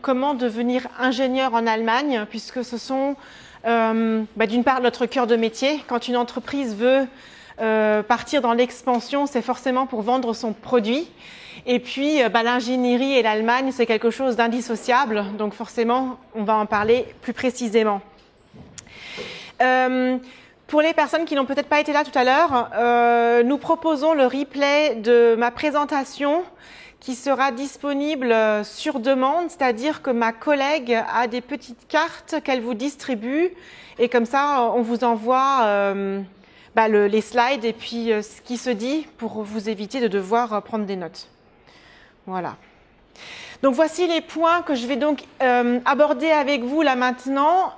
Comment devenir ingénieur en Allemagne, puisque ce sont d'une part notre cœur de métier. Quand une entreprise veut partir dans l'expansion, c'est forcément pour vendre son produit. Et puis l'ingénierie et l'Allemagne, c'est quelque chose d'indissociable, donc forcément on va en parler plus précisément. Pour les personnes qui n'ont peut-être pas été là tout à l'heure, nous proposons le replay de ma présentation qui sera disponible sur demande, c'est-à-dire que ma collègue a des petites cartes qu'elle vous distribue et comme ça on vous envoie les slides et puis ce qui se dit pour vous éviter de devoir prendre des notes. Voilà. Donc voici les points que je vais donc aborder avec vous là maintenant.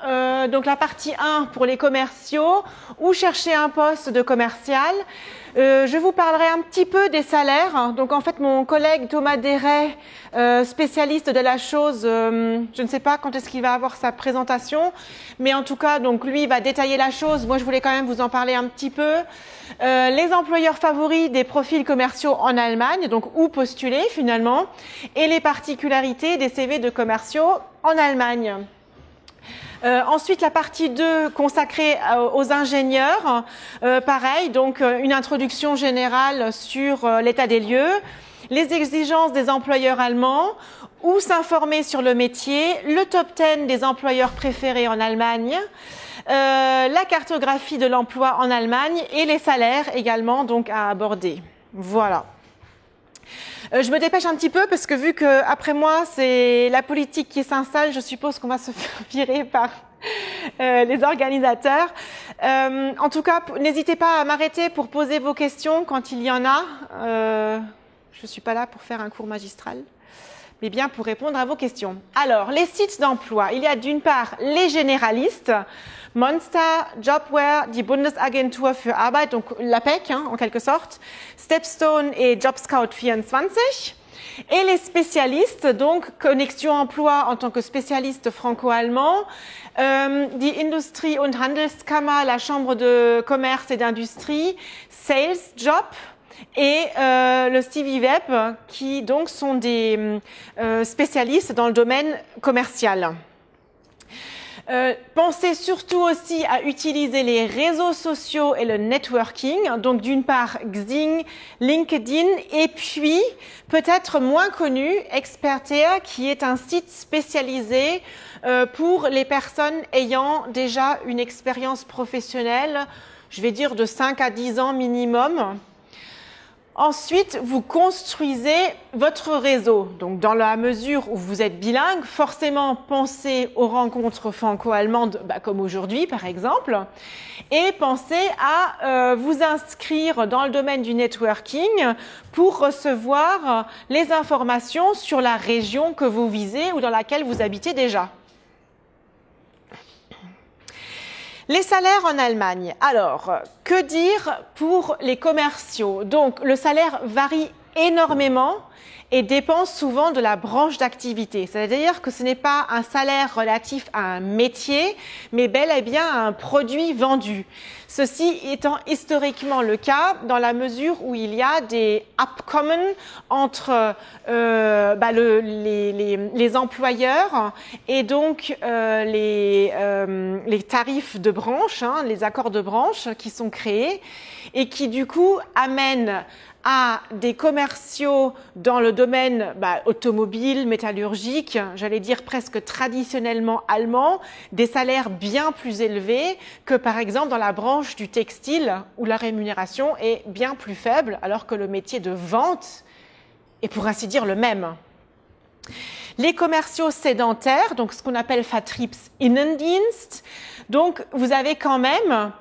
Donc la partie 1 pour les commerciaux, où chercher un poste de commercial. Je vous parlerai un petit peu des salaires. Donc en fait mon collègue Thomas Deray, spécialiste de la chose, je ne sais pas quand est-ce qu'il va avoir sa présentation, mais en tout cas donc lui va détailler la chose. Moi je voulais quand même vous en parler un petit peu. Les employeurs favoris des profils commerciaux en Allemagne, donc où postuler finalement, et les particularités des CV de commerciaux en Allemagne. Ensuite, la partie 2 consacrée aux ingénieurs, pareil, donc une introduction générale sur l'état des lieux, les exigences des employeurs allemands, où s'informer sur le métier, le top 10 des employeurs préférés en Allemagne, la cartographie de l'emploi en Allemagne et les salaires également donc à aborder. Voilà. Je me dépêche un petit peu parce que vu que après moi c'est la politique qui s'installe, je suppose qu'on va se faire virer par les organisateurs. En tout cas, n'hésitez pas à m'arrêter pour poser vos questions quand il y en a. Je ne suis pas là pour faire un cours magistral, mais bien pour répondre à vos questions. Alors, les sites d'emploi. Il y a d'une part les généralistes, Monster, Jobware, die Bundesagentur für Arbeit, donc l'APEC en quelque sorte, Stepstone et JobScout24. Et les spécialistes, donc Connexion Emploi en tant que spécialiste franco-allemand, die Industrie- und Handelskammer, la Chambre de commerce et d'industrie, Sales Job, et le Stevie Web, qui donc sont des spécialistes dans le domaine commercial. Pensez surtout aussi à utiliser les réseaux sociaux et le networking, donc d'une part Xing, LinkedIn et puis peut-être moins connu Expertea qui est un site spécialisé pour les personnes ayant déjà une expérience professionnelle, je vais dire de 5 à 10 ans minimum. Ensuite, vous construisez votre réseau. Donc, dans la mesure où vous êtes bilingue, forcément, pensez aux rencontres franco-allemandes, comme aujourd'hui, par exemple, et pensez à vous inscrire dans le domaine du networking pour recevoir les informations sur la région que vous visez ou dans laquelle vous habitez déjà. Les salaires en Allemagne. Alors, que dire pour les commerciaux? Donc, le salaire varie énormément et dépend souvent de la branche d'activité. C'est-à-dire que ce n'est pas un salaire relatif à un métier, mais bel et bien à un produit vendu. Ceci étant historiquement le cas dans la mesure où il y a des Abkommen entre les employeurs et donc les tarifs de branche, les accords de branche qui sont créés et qui du coup amènent à des commerciaux dans le domaine automobile, métallurgique, j'allais dire presque traditionnellement allemand, des salaires bien plus élevés que par exemple dans la branche du textile où la rémunération est bien plus faible alors que le métier de vente est pour ainsi dire le même. Les commerciaux sédentaires, donc ce qu'on appelle Vertriebsinnendienst, donc vous avez quand même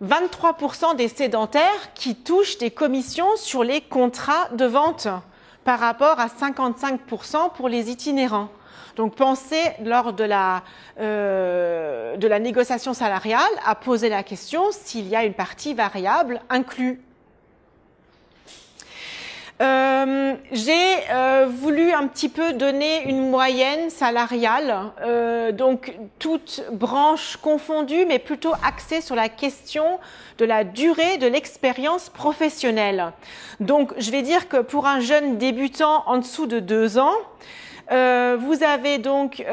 23% des sédentaires qui touchent des commissions sur les contrats de vente par rapport à 55% pour les itinérants. Donc pensez lors de la négociation salariale à poser la question s'il y a une partie variable inclue. J'ai voulu un petit peu donner une moyenne salariale, donc toutes branches confondues, mais plutôt axée sur la question de la durée de l'expérience professionnelle. Donc, je vais dire que pour un jeune débutant en dessous de 2 ans, Vous avez donc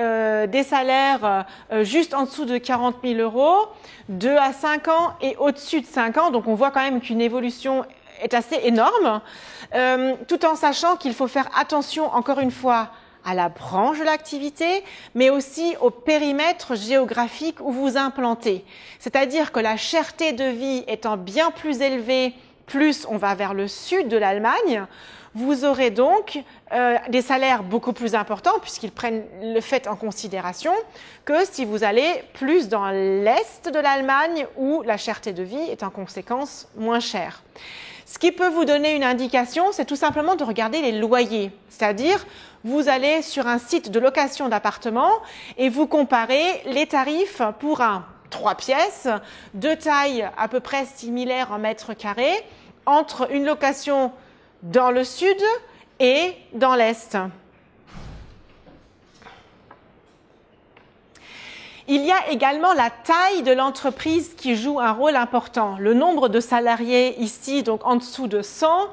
des salaires juste en dessous de 40 000 euros, 2 à 5 ans et au-dessus de 5 ans. Donc on voit quand même qu'une évolution est assez énorme, tout en sachant qu'il faut faire attention, encore une fois, à la branche de l'activité, mais aussi au périmètre géographique où vous implantez. C'est-à-dire que la cherté de vie étant bien plus élevée, plus on va vers le sud de l'Allemagne, vous aurez donc des salaires beaucoup plus importants, puisqu'ils prennent le fait en considération, que si vous allez plus dans l'est de l'Allemagne, où la cherté de vie est en conséquence moins chère. Ce qui peut vous donner une indication, c'est tout simplement de regarder les loyers. C'est-à-dire, vous allez sur un site de location d'appartements et vous comparez les tarifs pour un 3 pièces, de taille à peu près similaire en mètres carrés, entre une location dans le sud et dans l'est. Il y a également la taille de l'entreprise qui joue un rôle important. Le nombre de salariés ici, donc en dessous de 100,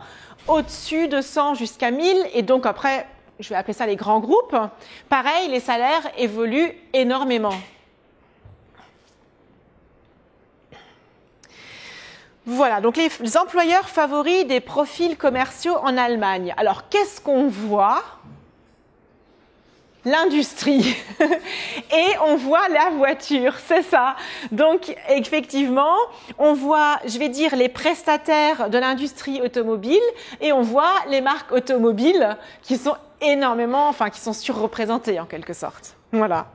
au-dessus de 100 jusqu'à 1000, et donc après, je vais appeler ça les grands groupes. Pareil, les salaires évoluent énormément. Voilà, donc les employeurs favoris des profils commerciaux en Allemagne. Alors, qu'est-ce qu'on voit ? L'industrie. Et on voit la voiture, c'est ça. Donc, effectivement, on voit, je vais dire, les prestataires de l'industrie automobile et on voit les marques automobiles qui sont énormément, enfin, qui sont surreprésentées en quelque sorte. Voilà.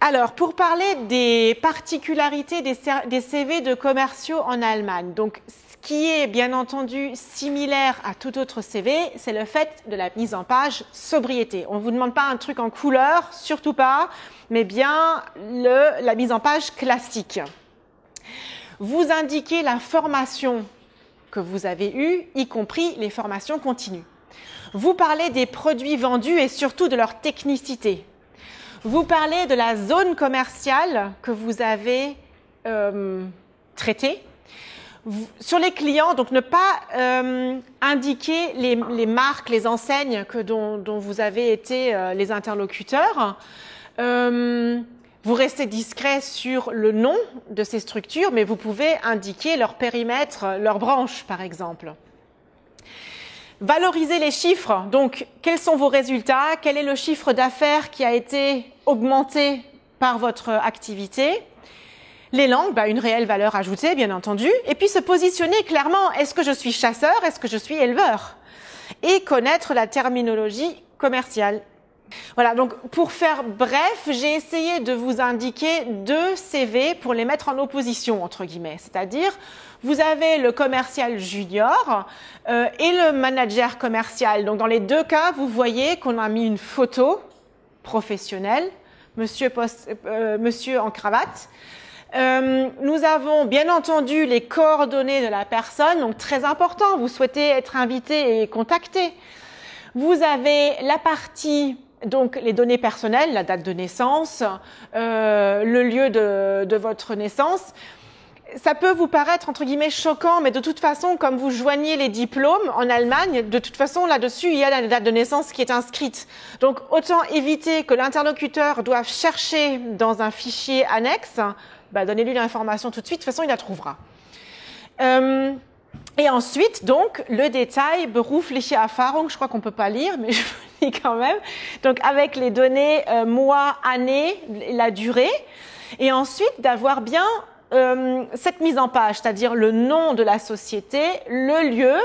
Alors, pour parler des particularités des CV de commerciaux en Allemagne, donc ce qui est bien entendu similaire à tout autre CV, c'est le fait de la mise en page sobriété. On ne vous demande pas un truc en couleur, surtout pas, mais bien la mise en page classique. Vous indiquez la formation que vous avez eue, y compris les formations continues. Vous parlez des produits vendus et surtout de leur technicité. Vous parlez de la zone commerciale que vous avez traitée. Sur les clients, donc ne pas indiquer les marques, les enseignes dont vous avez été les interlocuteurs. Vous restez discret sur le nom de ces structures, mais vous pouvez indiquer leur périmètre, leur branche par exemple. Valoriser les chiffres, donc quels sont vos résultats, quel est le chiffre d'affaires qui a été augmenté par votre activité. Les langues, une réelle valeur ajoutée bien entendu, et puis se positionner clairement, est-ce que je suis chasseur, est-ce que je suis éleveur, et connaître la terminologie commerciale. Voilà, donc pour faire bref, j'ai essayé de vous indiquer 2 CV pour les mettre en opposition, entre guillemets. C'est-à-dire, vous avez le commercial junior et le manager commercial. Donc dans les 2 cas, vous voyez qu'on a mis une photo professionnelle, monsieur en cravate. Nous avons bien entendu les coordonnées de la personne, donc très important, vous souhaitez être invité et contacté. Vous avez la partie... Donc, les données personnelles, la date de naissance, le lieu de votre naissance. Ça peut vous paraître, entre guillemets, choquant, mais de toute façon, comme vous joignez les diplômes en Allemagne, de toute façon, là-dessus, il y a la date de naissance qui est inscrite. Donc, autant éviter que l'interlocuteur doive chercher dans un fichier annexe, donnez-lui l'information tout de suite, de toute façon, il la trouvera. Et ensuite, donc, le détail, berufliche Erfahrung, je crois qu'on ne peut pas lire, mais je vous le dis quand même. Donc, avec les données mois, année, la durée. Et ensuite, d'avoir bien cette mise en page, c'est-à-dire le nom de la société, le lieu,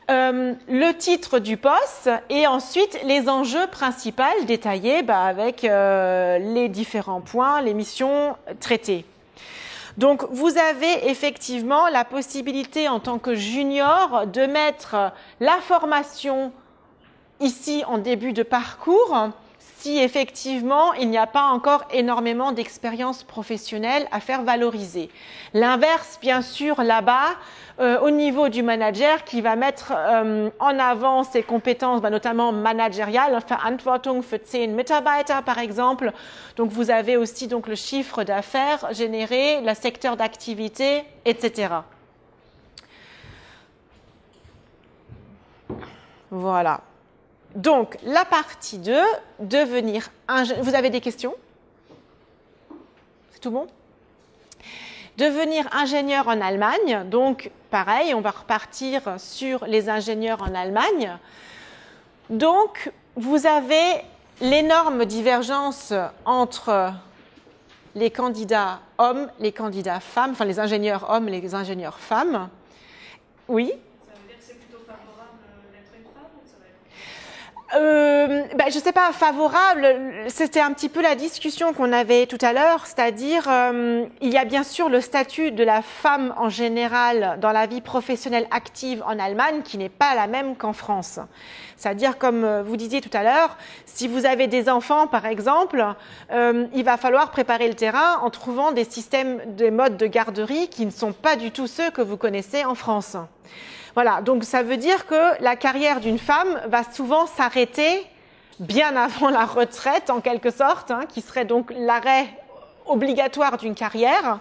le titre du poste et ensuite les enjeux principaux détaillés avec les différents points, les missions traitées. Donc, vous avez effectivement la possibilité en tant que junior de mettre la formation ici en début de parcours si effectivement il n'y a pas encore énormément d'expérience professionnelle à faire valoriser. L'inverse, bien sûr, là-bas, au niveau du manager qui va mettre en avant ses compétences, notamment managériales, Verantwortung für 10 Mitarbeiter par exemple. Donc vous avez aussi donc le chiffre d'affaires généré, le secteur d'activité, etc. Voilà. Donc, la partie 2, devenir ingénieur. Vous avez des questions? C'est tout bon? Devenir ingénieur en Allemagne. Donc, pareil, on va repartir sur les ingénieurs en Allemagne. Donc, vous avez l'énorme divergence entre les candidats hommes, les candidats femmes, enfin les ingénieurs hommes, les ingénieurs femmes. Oui? Je ne sais pas, favorable, c'était un petit peu la discussion qu'on avait tout à l'heure, c'est-à-dire il y a bien sûr le statut de la femme en général dans la vie professionnelle active en Allemagne qui n'est pas la même qu'en France. C'est-à-dire, comme vous disiez tout à l'heure, si vous avez des enfants par exemple, il va falloir préparer le terrain en trouvant des systèmes, des modes de garderie qui ne sont pas du tout ceux que vous connaissez en France. Voilà, donc ça veut dire que la carrière d'une femme va souvent s'arrêter bien avant la retraite, en quelque sorte, qui serait donc l'arrêt obligatoire d'une carrière.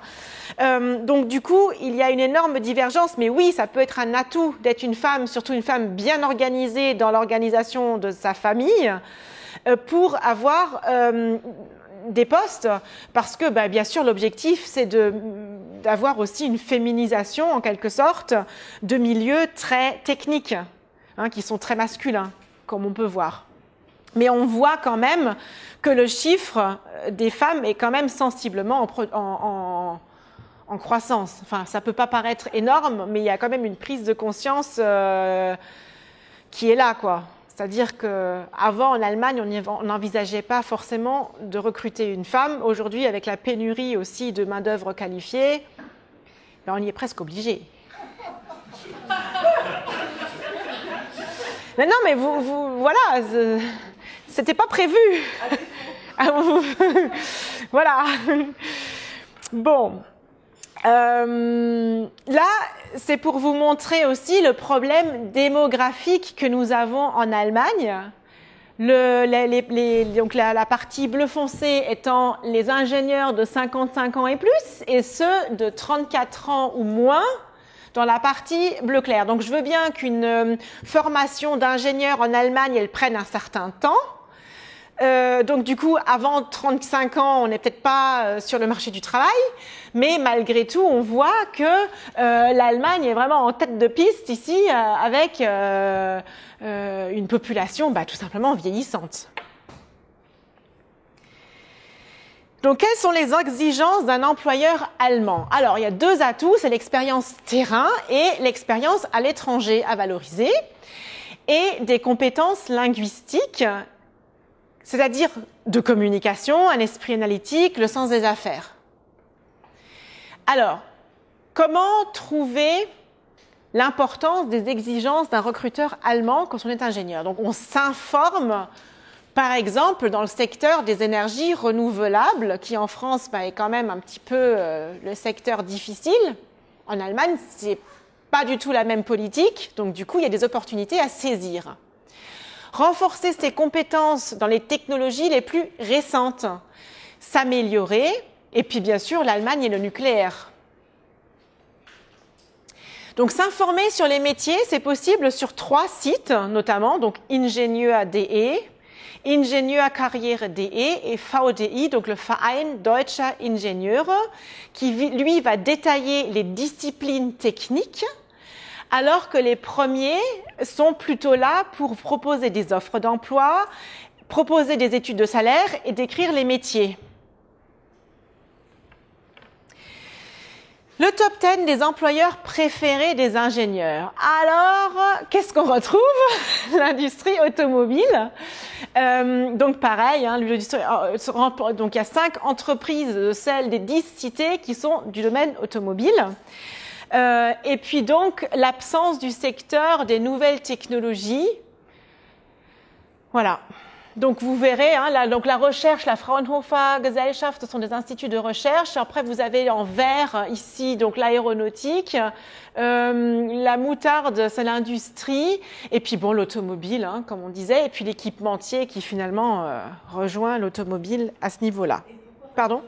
Donc du coup, il y a une énorme divergence, mais oui, ça peut être un atout d'être une femme, surtout une femme bien organisée dans l'organisation de sa famille, pour avoir des postes, parce que bien sûr l'objectif c'est d'avoir aussi une féminisation en quelque sorte de milieux très techniques, qui sont très masculins, comme on peut voir. Mais on voit quand même que le chiffre des femmes est quand même sensiblement en croissance. Enfin, ça ne peut pas paraître énorme, mais il y a quand même une prise de conscience qui est là, quoi. C'est-à-dire qu'avant, en Allemagne, on n'envisageait pas forcément de recruter une femme. Aujourd'hui, avec la pénurie aussi de main-d'œuvre qualifiée, on y est presque obligé. Mais non, mais voilà, c'était pas prévu. Voilà. Bon. Là, c'est pour vous montrer aussi le problème démographique que nous avons en Allemagne. Donc la partie bleu foncé étant les ingénieurs de 55 ans et plus, et ceux de 34 ans ou moins dans la partie bleu clair. Donc je veux bien qu'une formation d'ingénieur en Allemagne, elle prenne un certain temps. Donc du coup, avant 35 ans, on n'est peut-être pas sur le marché du travail, mais malgré tout, on voit que l'Allemagne est vraiment en tête de piste ici, avec une population tout simplement vieillissante. Donc, quelles sont les exigences d'un employeur allemand? Alors, il y a deux atouts, c'est l'expérience terrain et l'expérience à l'étranger à valoriser, et des compétences linguistiques, c'est-à-dire de communication, un esprit analytique, le sens des affaires. Alors, comment trouver l'importance des exigences d'un recruteur allemand quand on est ingénieur? Donc, on s'informe, par exemple, dans le secteur des énergies renouvelables, qui en France est quand même un petit peu le secteur difficile. En Allemagne, c'est pas du tout la même politique, donc du coup, il y a des opportunités à saisir. Renforcer ses compétences dans les technologies les plus récentes, s'améliorer, et puis bien sûr l'Allemagne et le nucléaire. Donc s'informer sur les métiers, c'est possible sur 3 sites notamment, donc Ingenieur.de, Ingenieurkarriere.de et VDI, donc le Verein Deutscher Ingenieure, qui lui va détailler les disciplines techniques, alors que les premiers sont plutôt là pour proposer des offres d'emploi, proposer des études de salaire et décrire les métiers. Le top 10 des employeurs préférés des ingénieurs. Alors, qu'est-ce qu'on retrouve? L'industrie automobile. Donc pareil, donc il y a 5 entreprises de celles des 10 citées qui sont du domaine automobile. Et puis donc l'absence du secteur des nouvelles technologies. Voilà. Donc vous verrez, donc la recherche, la Fraunhofer Gesellschaft, ce sont des instituts de recherche. Après vous avez en vert ici donc l'aéronautique, la moutarde c'est l'industrie, et puis bon l'automobile, comme on disait, et puis l'équipementier qui finalement rejoint l'automobile à ce niveau-là. Pardon ?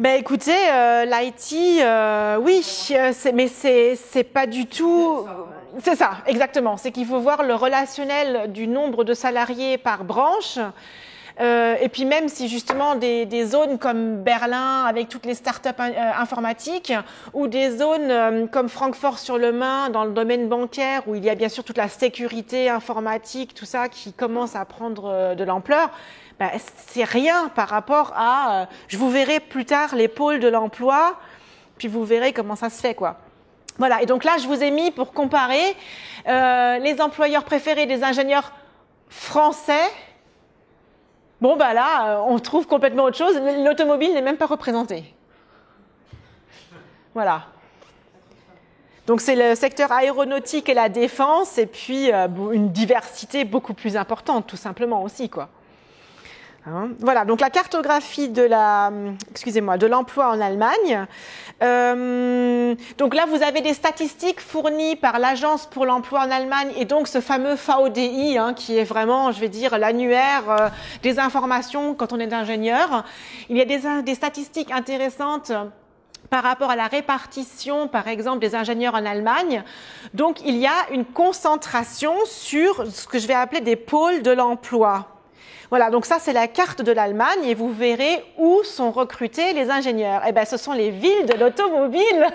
Écoutez, l'IT, oui, mais c'est pas du tout. C'est ça, exactement. C'est qu'il faut voir le relationnel du nombre de salariés par branche. Et puis même si justement des zones comme Berlin avec toutes les startups informatiques ou des zones comme Francfort-sur-le-Main dans le domaine bancaire où il y a bien sûr toute la sécurité informatique, tout ça qui commence à prendre de l'ampleur, ben, c'est rien par rapport à, je vous verrai plus tard les pôles de l'emploi, puis vous verrez comment ça se fait quoi. Voilà, et donc là je vous ai mis pour comparer les employeurs préférés des ingénieurs français. Bon, bah là, on trouve complètement autre chose. L'automobile n'est même pas représentée. Voilà. Donc, c'est le secteur aéronautique et la défense, et puis une diversité beaucoup plus importante, tout simplement aussi, quoi. Hein, voilà, donc la cartographie de l'emploi en Allemagne. Donc là, vous avez des statistiques fournies par l'Agence pour l'emploi en Allemagne et donc ce fameux VDI, hein, qui est vraiment, je vais dire, l'annuaire des informations quand on est ingénieur. Il y a des statistiques intéressantes par rapport à la répartition, par exemple, des ingénieurs en Allemagne. Donc, il y a une concentration sur ce que je vais appeler des pôles de l'emploi. Voilà, donc ça c'est la carte de l'Allemagne et vous verrez où sont recrutés les ingénieurs. Eh bien, ce sont les villes de l'automobile.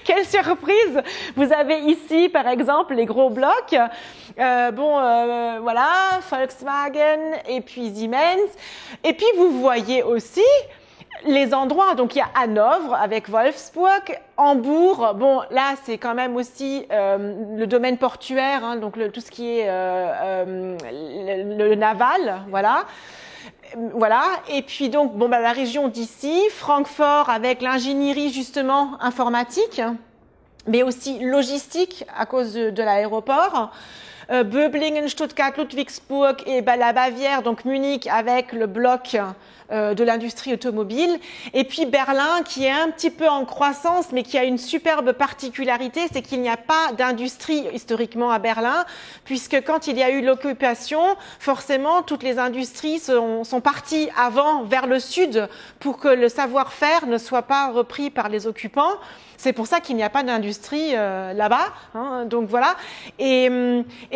Quelle surprise! Vous avez ici, par exemple, les gros blocs. Voilà, Volkswagen et puis Siemens. Et puis vous voyez aussi les endroits, donc il y a Hanovre avec Wolfsburg, Hambourg, bon là c'est quand même aussi le domaine portuaire, hein, donc tout ce qui est le naval, voilà. Voilà, et puis donc bon bah la région d'ici, Francfort avec l'ingénierie justement informatique, mais aussi logistique à cause de l'aéroport. Böblingen, Stuttgart, Ludwigsburg et la Bavière, donc Munich avec le bloc de l'industrie automobile. Et puis Berlin qui est un petit peu en croissance mais qui a une superbe particularité, c'est qu'il n'y a pas d'industrie historiquement à Berlin puisque quand il y a eu l'occupation, forcément toutes les industries sont parties avant vers le sud pour que le savoir-faire ne soit pas repris par les occupants. C'est pour ça qu'il n'y a pas d'industrie là-bas, hein, donc voilà. Et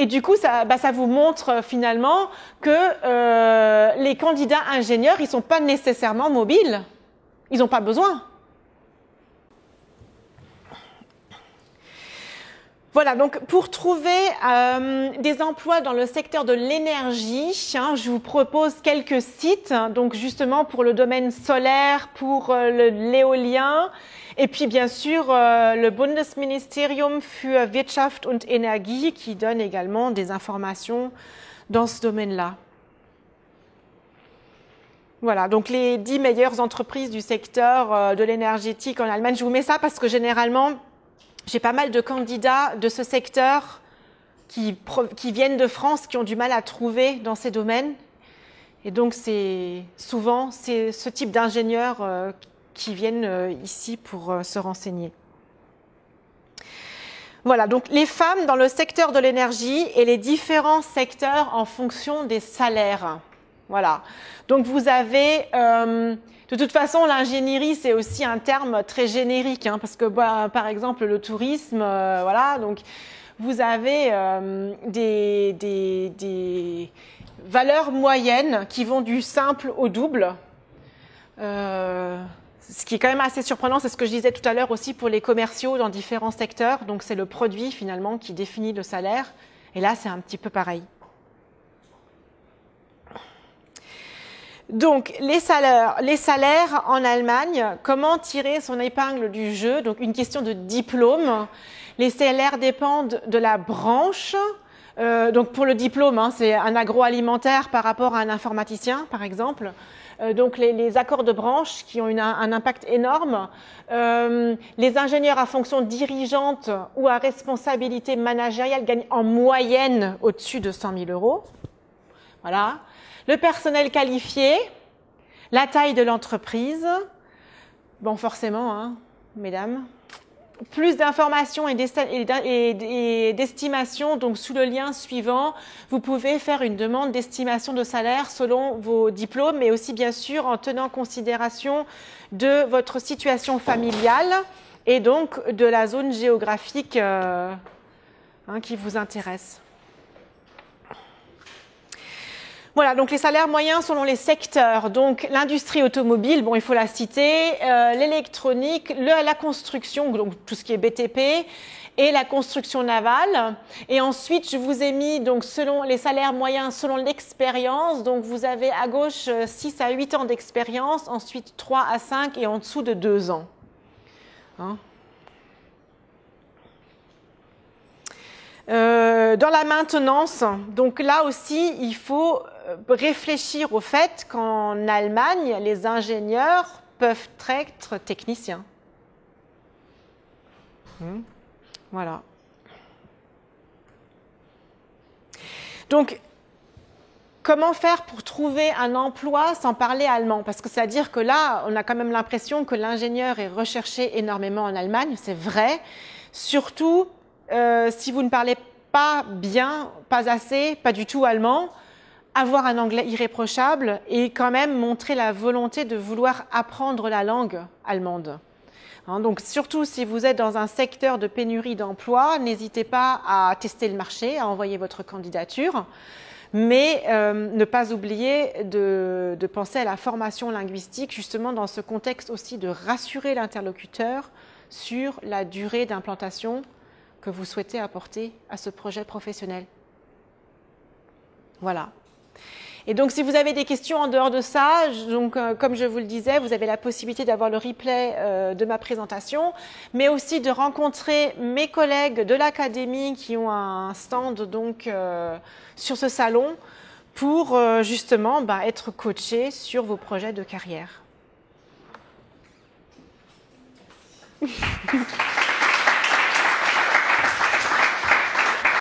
du coup, ça vous montre finalement que les candidats ingénieurs, ils sont pas nécessairement mobiles. Ils n'ont pas besoin. Voilà, donc pour trouver des emplois dans le secteur de l'énergie, hein, je vous propose quelques sites, donc justement pour le domaine solaire, pour l'éolien, et puis bien sûr le Bundesministerium für Wirtschaft und Energie qui donne également des informations dans ce domaine-là. Voilà, donc les 10 meilleures entreprises du secteur de l'énergétique en Allemagne. Je vous mets ça parce que généralement, j'ai pas mal de candidats de ce secteur qui viennent de France, qui ont du mal à trouver dans ces domaines. Et donc, c'est souvent ce type d'ingénieurs qui viennent ici pour se renseigner. Voilà, donc les femmes dans le secteur de l'énergie et les différents secteurs en fonction des salaires. Voilà, donc vous avez... de toute façon, l'ingénierie, c'est aussi un terme très générique, hein, parce que, par exemple, le tourisme, voilà, donc vous avez des valeurs moyennes qui vont du simple au double. Ce qui est quand même assez surprenant, c'est ce que je disais tout à l'heure aussi pour les commerciaux dans différents secteurs. Donc, c'est le produit, finalement, qui définit le salaire. Et là, c'est un petit peu pareil. Donc, les salaires en Allemagne, comment tirer son épingle du jeu? Donc, une question de diplôme. Les salaires dépendent de la branche. Donc, pour le diplôme, hein, c'est un agroalimentaire par rapport à un informaticien, par exemple. Donc, les accords de branche qui ont un impact énorme. Les ingénieurs à fonction dirigeante ou à responsabilité managériale gagnent en moyenne au-dessus de 100 000 euros. Voilà. Le personnel qualifié, la taille de l'entreprise, bon forcément, hein, mesdames, plus d'informations et d'estimations, donc sous le lien suivant, vous pouvez faire une demande d'estimation de salaire selon vos diplômes, mais aussi bien sûr en tenant considération de votre situation familiale et donc de la zone géographique qui vous intéresse. Voilà, donc les salaires moyens selon les secteurs. Donc l'industrie automobile, bon, il faut la citer, l'électronique, la construction, donc tout ce qui est BTP, et la construction navale. Et ensuite, je vous ai mis donc selon les salaires moyens selon l'expérience. Donc vous avez à gauche 6 à 8 ans d'expérience, ensuite 3 à 5 et en dessous de 2 ans. Dans la maintenance, donc là aussi, il faut réfléchir au fait qu'en Allemagne, les ingénieurs peuvent être techniciens. Voilà. Donc, comment faire pour trouver un emploi sans parler allemand? Parce que c'est-à-dire que là, on a quand même l'impression que l'ingénieur est recherché énormément en Allemagne, c'est vrai. Surtout si vous ne parlez pas bien, pas assez, pas du tout allemand, avoir un anglais irréprochable et quand même montrer la volonté de vouloir apprendre la langue allemande. Donc surtout si vous êtes dans un secteur de pénurie d'emploi, n'hésitez pas à tester le marché, à envoyer votre candidature, mais ne pas oublier de penser à la formation linguistique, justement dans ce contexte aussi de rassurer l'interlocuteur sur la durée d'implantation que vous souhaitez apporter à ce projet professionnel. Voilà. Et donc, si vous avez des questions en dehors de ça, donc, comme je vous le disais, vous avez la possibilité d'avoir le replay de ma présentation, mais aussi de rencontrer mes collègues de l'académie qui ont un stand donc, sur ce salon pour justement être coachés sur vos projets de carrière.